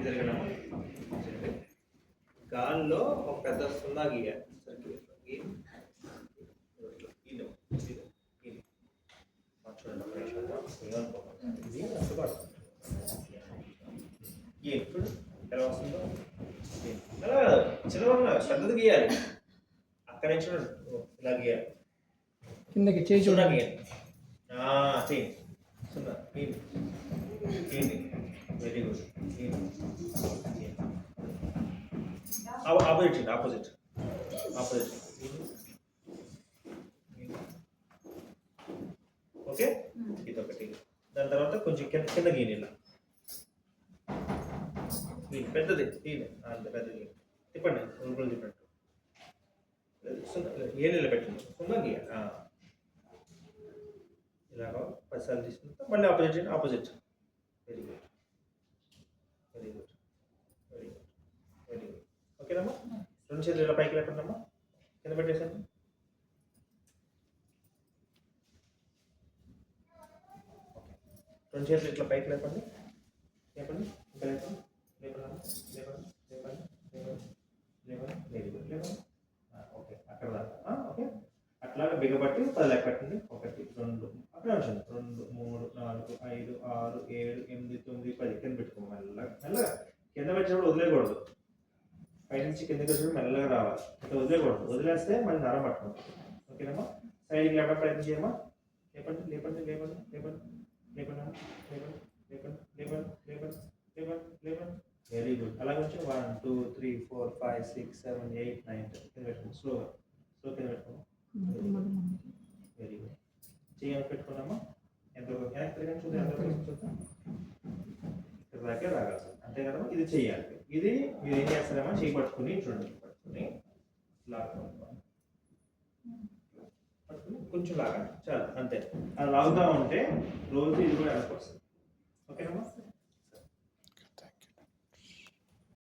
జరగడమా గాల్లో ఒక పెద్ద సున్నా గీయాలి సర్కిల్ చూడండి ఇది అడ్డుపడుతుంది ఎప్పుడు ఎలా వస్తుందో అలా చిన్నగా పెద్దది గీయాలి అక్కడ నుంచి ఇలా గీయాలి కిందకి చేయి చూడండి చేయి సున్నా very good opposite opposite opposite okay ఇదొకటి దాని తర్వాత కొంచెం కింద గీని ఇలా పెద్దది తీయండి పెద్దది తిప్పండి ఉరుకులు తిప్పండి ఏ నెల పెట్టండి సున్నా గీయ ఇలాగ 10 సార్లు తీసుకుంటే మళ్ళీ opposite opposite very good very good very good very good ఓకేనమ్మా 2 చేతులు ఇలా పైకి లేపండమ్మా కింద పెట్టేసండి రెండు చేతులు ఇట్లా పైకి లేపండి లేపండి ఇంకా లేపండి లేపండి లేపండి లేపండి లేపండి లేపండి వెరీ గుడ్ లేపండి ఓకే అక్కడ దాకా ఓకే అట్లాగా బిగబట్టి 10 లెక్క పెట్టండి 1 2 అక్కడ ఉంచండి 2 3 4 5 6 7 8 9 10 కింద పెట్టుకోండి మెల్లగా మెల్లగా కింద పెట్టినప్పుడు వదిలేయకూడదు పై నుంచి కిందకి వచ్చినప్పుడు మెల్లగా రావాలి ఇట్లా వదిలేయకూడదు వదిలేస్తే మళ్ళీ నరం పట్టుకుంటుంది ఓకేనమ్మా సైడ్కి లేపడం ప్రయత్నం చేయమ్మా లేపండి లేపండి లేపండి లేపండి లేపండి లేపండి లేపండి లేపండి లేపండి లేపండి లేపండి వెరీ గుడ్ అలాగే వచ్చి 1 2 3 4 5 6 7 8 9 10 కింద పెట్టుకోండి స్లో కింద పెట్టుకోండి వెరీ గుడ్ చేయాలి పెట్టుకున్నామా ఎంత వెనక్కి తిరగండి చూద్దాం ఎంత చూద్దాం ఇక్కడ దాకా రాగాలి అంతే కదమ్మా ఇది చేయాలి ఇది మీరు ఏం చేస్తారేమో చేయి పట్టుకుని చూడండి పట్టుకుని పట్టుకుని కొంచెం లాగండి చాలు అంతే అలా లాగుతూ ఉంటే రోజు ఇది కూడా వెనక్కి వస్తుంది ఓకేనమ్మా